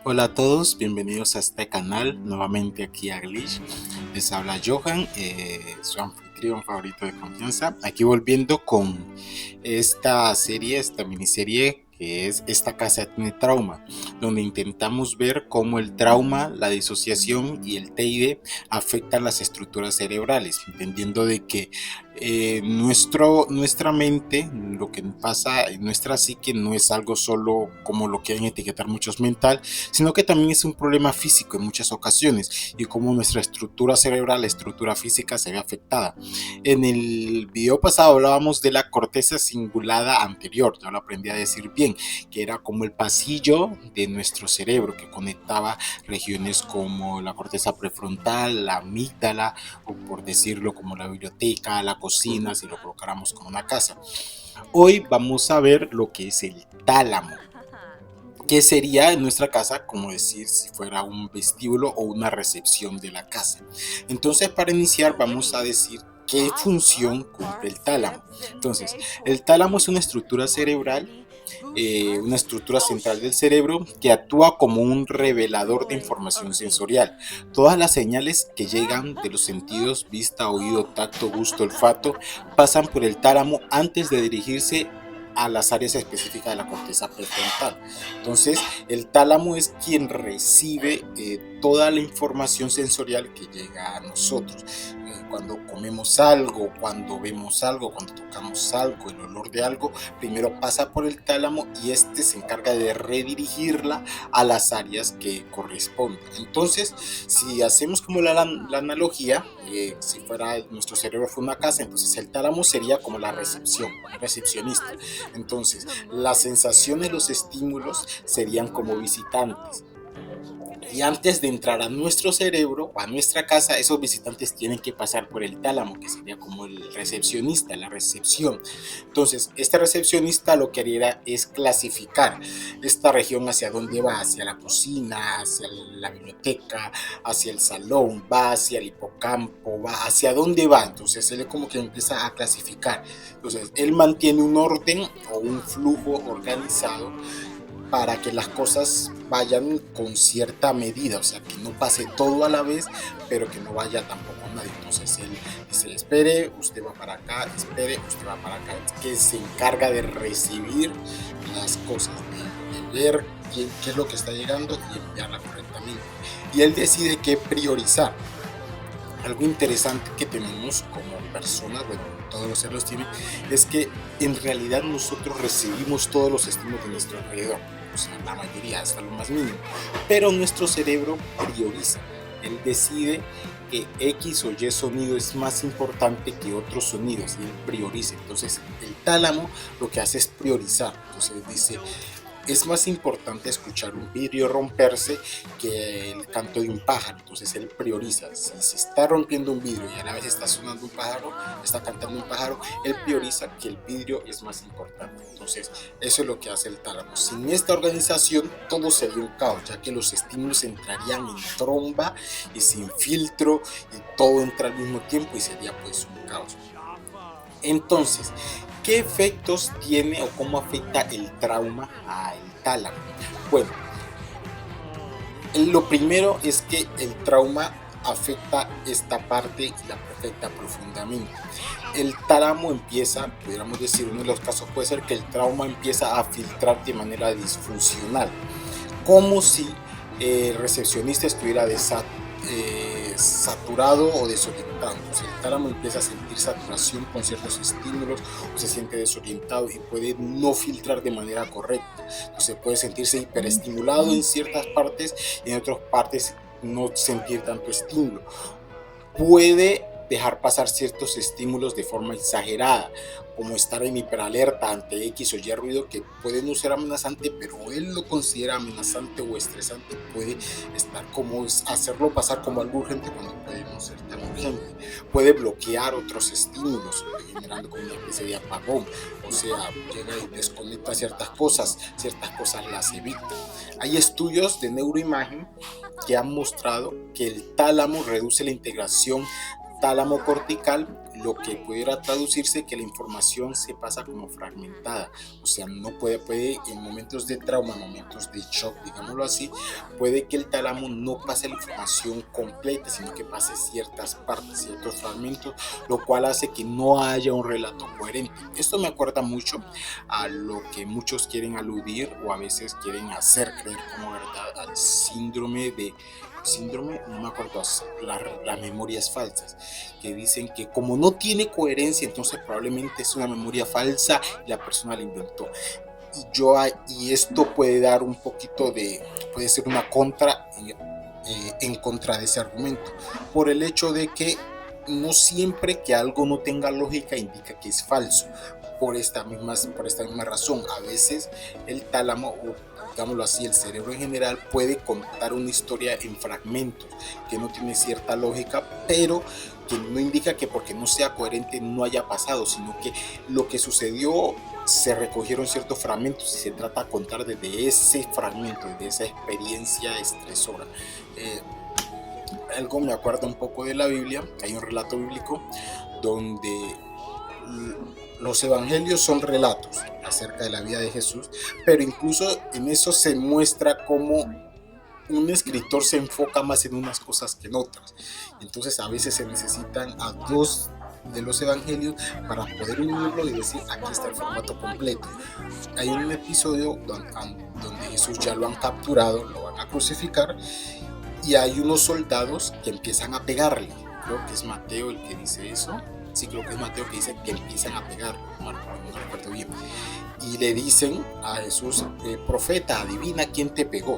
Hola a todos, bienvenidos a este canal, nuevamente aquí a Glitch. Les habla Johan, su anfitrión favorito de confianza. Aquí volviendo con esta miniserie que es Esta casa tiene trauma, donde intentamos ver cómo el trauma, la disociación y el TID afectan las estructuras cerebrales, entendiendo de que nuestra mente, lo que pasa en nuestra psique no es algo solo como lo quieren etiquetar muchos mental, sino que también es un problema físico en muchas ocasiones y cómo nuestra estructura cerebral, la estructura física se ve afectada. En el video pasado hablábamos de la corteza cingulada anterior, ya lo aprendí a decir bien, que era como el pasillo de nuestro cerebro que conectaba regiones como la corteza prefrontal, la amígdala, o por decirlo como la biblioteca, la cocina, si lo colocáramos como una casa. Hoy vamos a ver lo que es el tálamo, que sería en nuestra casa como decir si fuera un vestíbulo o una recepción de la casa. Entonces, para iniciar vamos a decir qué función cumple el tálamo. Entonces, el tálamo es una estructura cerebral, una estructura central del cerebro que actúa como un revelador de información sensorial. Todas las señales que llegan de los sentidos, vista, oído, tacto, gusto, olfato, pasan por el tálamo antes de dirigirse a las áreas específicas de la corteza prefrontal. Entonces, el tálamo es quien recibe toda la información sensorial que llega a nosotros. Cuando comemos algo, cuando vemos algo, cuando tocamos algo, el olor de algo, primero pasa por el tálamo y este se encarga de redirigirla a las áreas que corresponden. Entonces, si hacemos como la analogía, si fuera nuestro cerebro fue una casa, entonces el tálamo sería como la recepción, recepcionista. Entonces, las sensaciones, los estímulos serían como visitantes. Y antes de entrar a nuestro cerebro o a nuestra casa, esos visitantes tienen que pasar por el tálamo, que sería como el recepcionista, la recepción. Entonces, este recepcionista lo que haría es clasificar esta región hacia dónde va, hacia la cocina, hacia la biblioteca, hacia el salón, va hacia el hipocampo, va hacia dónde va. Entonces, él como que empieza a clasificar. Entonces, él mantiene un orden o un flujo organizado para que las cosas vayan con cierta medida, o sea, que no pase todo a la vez, pero que no vaya tampoco a nadie. Entonces él dice, espere, usted va para acá, espere, usted va para acá, que se encarga de recibir las cosas, de ver qué es lo que está llegando y enviarla correctamente. Y él decide qué priorizar. Algo interesante que tenemos como personas, bueno, todos los seres tienen, es que en realidad nosotros recibimos todos los estímulos de nuestro alrededor, o sea, la mayoría, hasta lo más mínimo, pero nuestro cerebro prioriza, él decide que X o Y sonido es más importante que otros sonidos y él prioriza. Entonces el tálamo lo que hace es priorizar, entonces dice, es más importante escuchar un vidrio romperse que el canto de un pájaro. Entonces él prioriza. Si se está rompiendo un vidrio y a la vez está sonando un pájaro, está cantando un pájaro, él prioriza que el vidrio es más importante. Entonces eso es lo que hace el tálamo. Sin esta organización todo sería un caos, ya que los estímulos entrarían en tromba y sin filtro y todo entra al mismo tiempo y sería pues un caos. Entonces, ¿qué efectos tiene o cómo afecta el trauma al tálamo? Bueno, lo primero es que el trauma afecta esta parte y la afecta profundamente. El tálamo empieza, pudiéramos decir, uno de los casos puede ser que el trauma empieza a filtrar de manera disfuncional, como si el recepcionista estuviera saturado o desorientado. Entonces el tálamo empieza a sentir saturación con ciertos estímulos o se siente desorientado y puede no filtrar de manera correcta. Entonces puede sentirse hiperestimulado en ciertas partes y en otras partes no sentir tanto estímulo. Puede dejar pasar ciertos estímulos de forma exagerada, como estar en hiperalerta ante X o Y ruido que puede no ser amenazante, pero él lo considera amenazante o estresante, puede estar como hacerlo pasar como algo urgente cuando puede no ser tan urgente. Puede bloquear otros estímulos, generando como una especie de apagón, o sea, llega y desconecta ciertas cosas las evita. Hay estudios de neuroimagen que han mostrado que el tálamo reduce la integración tálamo cortical, lo que pudiera traducirse que la información se pasa como fragmentada, o sea, no puede en momentos de trauma, momentos de shock, digámoslo así, puede que el tálamo no pase la información completa, sino que pase ciertas partes, ciertos fragmentos, lo cual hace que no haya un relato coherente. Esto me acuerda mucho a lo que muchos quieren aludir o a veces quieren hacer creer como verdad al síndrome, no me acuerdo, las memorias falsas, que dicen que como no tiene coherencia, entonces probablemente es una memoria falsa y la persona la inventó. Y esto puede dar un poquito puede ser una en contra de ese argumento, por el hecho de que no siempre que algo no tenga lógica indica que es falso. Por esta misma razón, a veces el tálamo, o digámoslo así, el cerebro en general, puede contar una historia en fragmentos que no tiene cierta lógica, pero que no indica que porque no sea coherente no haya pasado, sino que lo que sucedió se recogieron ciertos fragmentos y se trata de contar desde ese fragmento, desde esa experiencia estresora. Algo me acuerda un poco de la Biblia, hay un relato bíblico donde los evangelios son relatos acerca de la vida de Jesús, pero incluso en eso se muestra cómo un escritor se enfoca más en unas cosas que en otras. Entonces a veces se necesitan a dos de los evangelios para poder unirlo y decir aquí está el formato completo. Hay un episodio donde Jesús ya lo han capturado, lo van a crucificar y hay unos soldados que empiezan a pegarle. Creo que es Mateo el que dice eso. Sí, creo que es Mateo que dice que empiezan a pegar, no recuerdo bien. Y le dicen a Jesús, profeta, adivina quién te pegó.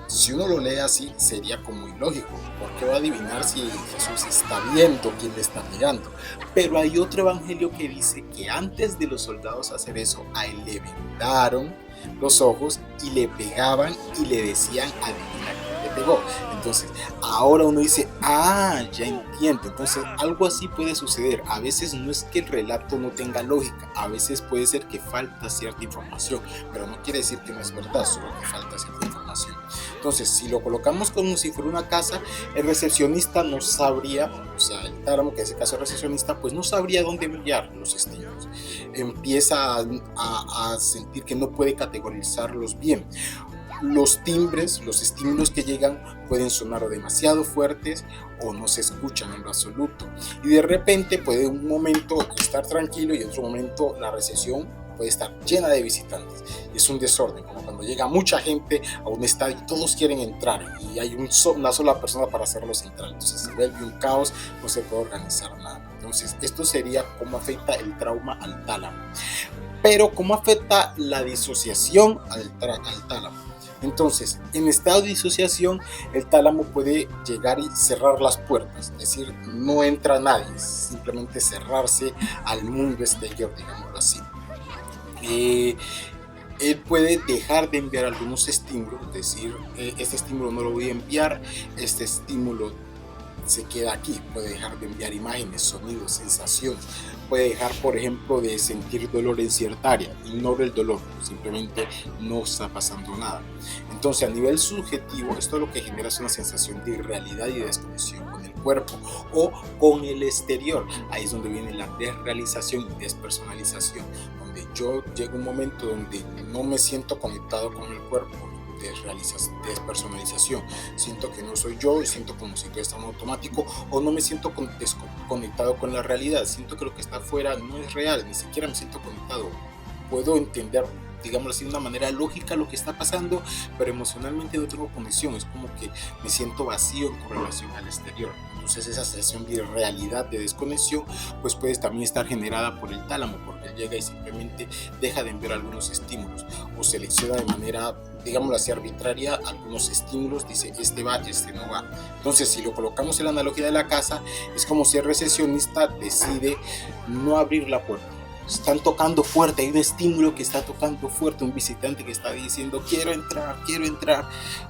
Si uno lo lee así, sería como ilógico. ¿Por qué va a adivinar si Jesús está viendo quién le está pegando? Pero hay otro evangelio que dice que antes de los soldados hacer eso, a él le vendaron los ojos y le pegaban y le decían, adivina quién te pegó. Entonces, ahora uno dice, ya entiendo. Entonces, algo así puede suceder. A veces no es que el relato no tenga lógica, a veces puede ser que falta cierta información, pero no quiere decir que no es verdad, solo que falta cierta información. Entonces, si lo colocamos como si fuera una casa, el recepcionista no sabría, o sea, el tálamo, que en ese caso el recepcionista, pues no sabría dónde enviar los estímulos. Empieza a sentir que no puede categorizarlos bien. Los timbres, los estímulos que llegan pueden sonar o demasiado fuertes o no se escuchan en lo absoluto. Y de repente puede un momento estar tranquilo y en otro momento la recepción puede estar llena de visitantes. Es un desorden, como cuando llega mucha gente a un estadio y todos quieren entrar y hay una sola persona para hacerlos entrar. Entonces se vuelve un caos, no se puede organizar nada. Entonces esto sería cómo afecta el trauma al tálamo. Pero cómo afecta la disociación al tálamo. Entonces, en estado de disociación, el tálamo puede llegar y cerrar las puertas, es decir, no entra nadie, simplemente cerrarse al mundo exterior, digámoslo así. Él puede dejar de enviar algunos estímulos, es decir, este estímulo no lo voy a enviar, este estímulo se queda aquí, puede dejar de enviar imágenes, sonidos, sensaciones, puede dejar, por ejemplo, de sentir dolor en cierta área, ignora el dolor, simplemente no está pasando nada. Entonces, a nivel subjetivo, esto lo que genera es una sensación de irrealidad y de desconexión con el cuerpo o con el exterior. Ahí es donde viene la desrealización y despersonalización, donde yo llego a un momento donde no me siento conectado con el cuerpo. Despersonalización, siento que no soy yo, siento como si todo está en automático o no me siento conectado con la realidad, siento que lo que está afuera no es real, ni siquiera me siento conectado, puedo entender, digamos así, de una manera lógica lo que está pasando, pero emocionalmente no tengo conexión, es como que me siento vacío en relación al exterior. Entonces esa sensación de irrealidad, de desconexión, pues puede también estar generada por el tálamo, porque él llega y simplemente deja de enviar algunos estímulos o selecciona de manera, digámoslo así, arbitraria algunos estímulos, dice este va, este no va. Entonces si lo colocamos en la analogía de la casa, es como si el recepcionista decide no abrir la puerta. Están tocando fuerte, hay un estímulo que está tocando fuerte, un visitante que está diciendo quiero entrar,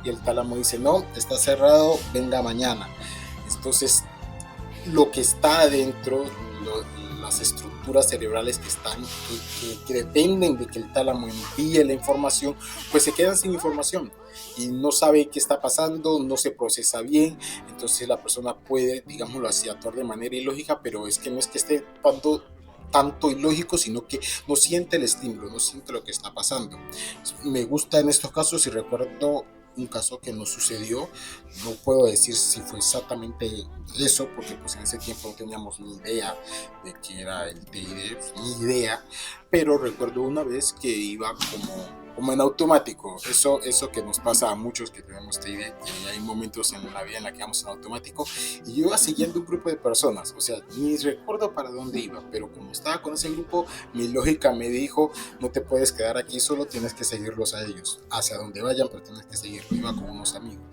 y el tálamo dice no, está cerrado, venga mañana. Entonces lo que está adentro, las estructuras cerebrales que dependen de que el tálamo envíe la información, pues se quedan sin información y no sabe qué está pasando, no se procesa bien. Entonces la persona puede, digámoslo así, actuar de manera ilógica, pero es que no es que esté actuando tanto ilógico, sino que no siente el estímulo, no siente lo que está pasando. Me gusta en estos casos, y recuerdo un caso que nos sucedió, no puedo decir si fue exactamente eso, porque pues en ese tiempo no teníamos ni idea de qué era el TID, ni idea, pero recuerdo una vez que iba como en automático, eso que nos pasa a muchos que tenemos TID, que hay momentos en la vida en la que vamos en automático, y yo iba siguiendo un grupo de personas, o sea, ni recuerdo para dónde iba, pero como estaba con ese grupo, mi lógica me dijo, no te puedes quedar aquí solo, tienes que seguirlos a ellos, hacia donde vayan, pero tienes que seguirlos. Iba con unos amigos.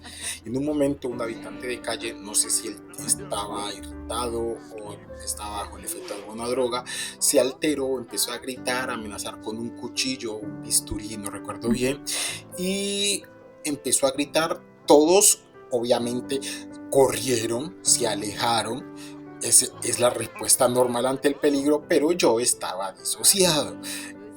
En un momento, un habitante de calle, no sé si él estaba irritado o estaba bajo el efecto de alguna droga, se alteró, empezó a gritar, a amenazar con un cuchillo, un bisturí, no recuerdo bien, y empezó a gritar. Todos, obviamente, corrieron, se alejaron. Es la respuesta normal ante el peligro, pero yo estaba disociado.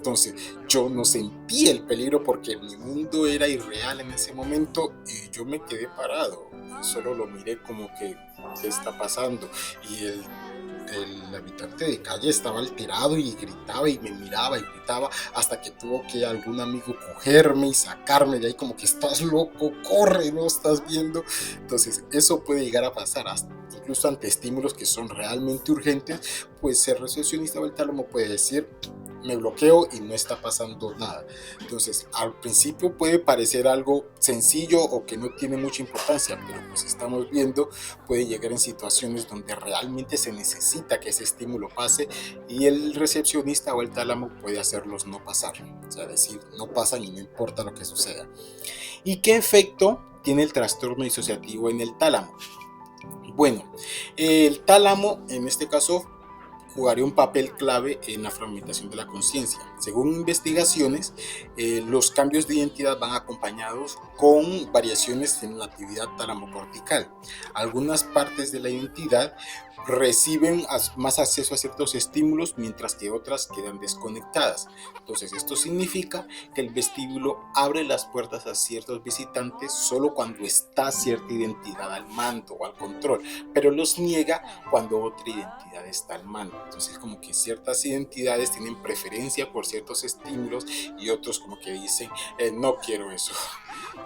Entonces yo no sentí el peligro porque mi mundo era irreal en ese momento y yo me quedé parado. Solo lo miré como que, ¿qué está pasando? Y el habitante de calle estaba alterado y gritaba y me miraba y gritaba hasta que tuvo que algún amigo cogerme y sacarme de ahí como que estás loco, corre, no estás viendo. Entonces eso puede llegar a pasar incluso ante estímulos que son realmente urgentes, pues el recepcionista del tálamo puede decir me bloqueo y no está pasando nada. Entonces al principio puede parecer algo sencillo o que no tiene mucha importancia, pero pues estamos viendo puede llegar en situaciones donde realmente se necesita que ese estímulo pase y el recepcionista o el tálamo puede hacerlos no pasar, o sea, decir no pasan y no importa lo que suceda. ¿Y qué efecto tiene el trastorno disociativo en el tálamo? Bueno, el tálamo en este caso jugaría un papel clave en la fragmentación de la conciencia. Según investigaciones, los cambios de identidad van acompañados con variaciones en la actividad talamocortical. Algunas partes de la identidad reciben más acceso a ciertos estímulos, mientras que otras quedan desconectadas. Entonces, esto significa que el vestíbulo abre las puertas a ciertos visitantes solo cuando está cierta identidad al mando o al control, pero los niega cuando otra identidad está al mando. Entonces, como que ciertas identidades tienen preferencia por ciertos estímulos y otros como que dicen, no quiero eso.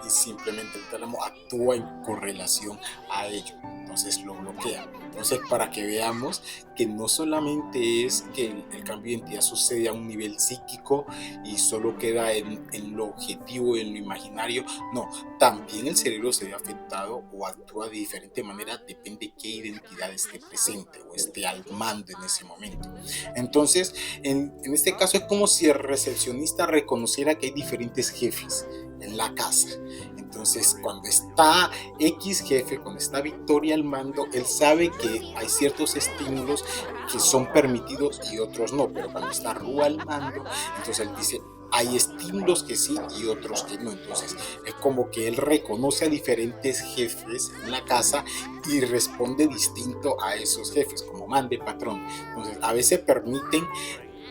Y simplemente el tálamo actúa en correlación a ello, entonces lo bloquea. Entonces, para que veamos que no solamente es que el cambio de identidad sucede a un nivel psíquico y solo queda en lo objetivo, en lo imaginario, no, también el cerebro se ve afectado o actúa de diferente manera, depende de qué identidad esté presente o esté al mando en ese momento. Entonces, en este caso es como si el recepcionista reconociera que hay diferentes jefes en la casa. Entonces, cuando está X jefe, cuando está Victoria al mando, él sabe que hay ciertos estímulos que son permitidos y otros no, pero cuando está Ru al mando, entonces él dice, hay estímulos que sí y otros que no. Entonces es como que él reconoce a diferentes jefes en la casa y responde distinto a esos jefes, como mande patrón. Entonces a veces permiten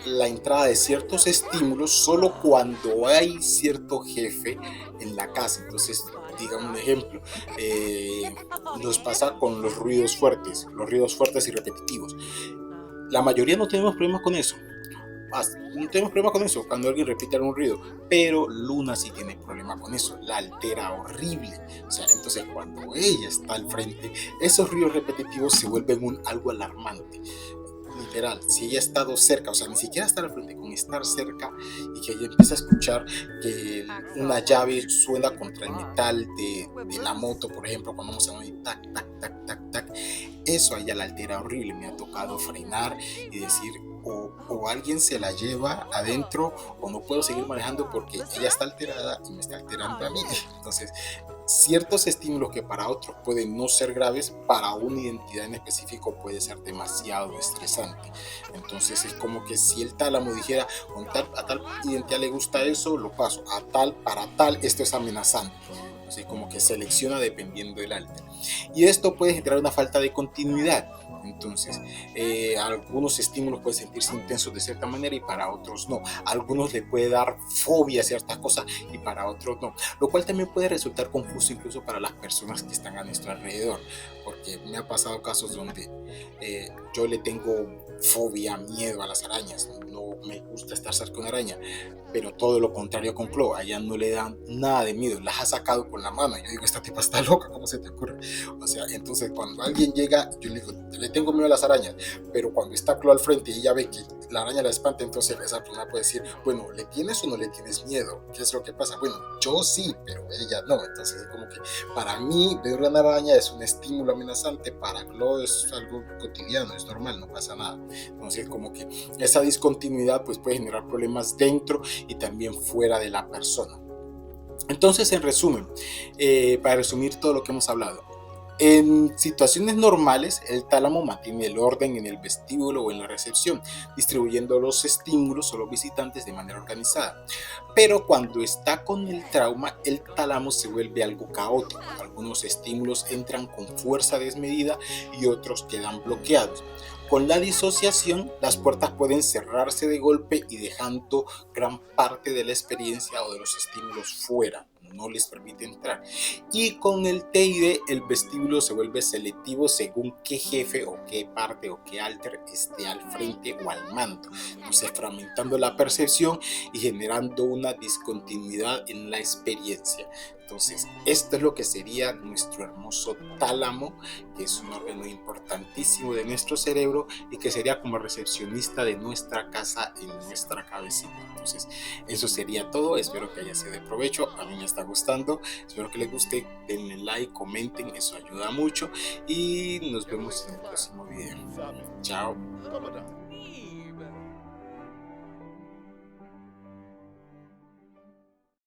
la entrada de ciertos estímulos solo cuando hay cierto jefe en la casa. Entonces, digamos un ejemplo, nos pasa con los ruidos fuertes y repetitivos. La mayoría no tenemos problemas con eso. No tenemos problema con eso cuando alguien repite algún ruido, pero Luna sí tiene problema con eso, la altera horrible. O sea, entonces cuando ella está al frente, esos ruidos repetitivos se vuelven algo alarmante. Literal, si ella ha estado cerca, o sea, ni siquiera estar al frente, con estar cerca y que ella empieza a escuchar que una llave suena contra el metal de la moto, por ejemplo, cuando vamos a un tac, tac, tac, tac, tac, eso a ella la altera horrible. Me ha tocado frenar y decir, o alguien se la lleva adentro o no puedo seguir manejando porque ella está alterada y me está alterando a mí. Entonces, ciertos estímulos que para otros pueden no ser graves, para una identidad en específico puede ser demasiado estresante. Entonces es como que si el tálamo dijera, a tal identidad le gusta eso, lo paso, para tal, esto es amenazante. Entonces como que selecciona dependiendo del alter. Y esto puede generar una falta de continuidad. Entonces, algunos estímulos pueden sentirse intensos de cierta manera y para otros no. A algunos le puede dar fobia a ciertas cosas y para otros no. Lo cual también puede resultar confuso incluso para las personas que están a nuestro alrededor. Porque me ha pasado casos donde yo le tengo fobia, miedo a las arañas. No me gusta estar cerca de una araña. Pero todo lo contrario con Chloe. A ella no le da nada de miedo. Las ha sacado con la mano. Yo digo, esta tipa está loca. ¿Cómo se te ocurre? O sea, entonces cuando alguien llega, yo le digo, le tengo miedo a las arañas, pero cuando está Chloe al frente y ella ve que la araña la espanta, entonces esa persona puede decir, bueno, ¿le tienes o no le tienes miedo? ¿Qué es lo que pasa? Bueno, yo sí, pero ella no. Entonces es como que para mí ver una araña es un estímulo amenazante, para Chloe es algo cotidiano, es normal, no pasa nada. Entonces como que esa discontinuidad pues puede generar problemas dentro y también fuera de la persona. Entonces, en resumen, para resumir todo lo que hemos hablado, en situaciones normales, el tálamo mantiene el orden en el vestíbulo o en la recepción, distribuyendo los estímulos o los visitantes de manera organizada. Pero cuando está con el trauma, el tálamo se vuelve algo caótico. Algunos estímulos entran con fuerza desmedida y otros quedan bloqueados. Con la disociación, las puertas pueden cerrarse de golpe y dejando gran parte de la experiencia o de los estímulos fuera, no les permite entrar. Y con el TID, el vestíbulo se vuelve selectivo según qué jefe o qué parte o qué alter esté al frente o al mando. Entonces, fragmentando la percepción y generando una discontinuidad en la experiencia. Entonces, esto es lo que sería nuestro hermoso tálamo, que es un órgano importantísimo de nuestro cerebro y que sería como recepcionista de nuestra casa en nuestra cabecita. Entonces, eso sería todo. Espero que haya sido de provecho. A mí me está gustando. Espero que les guste. Denle like, comenten. Eso ayuda mucho. Y nos vemos en el próximo video. Chao.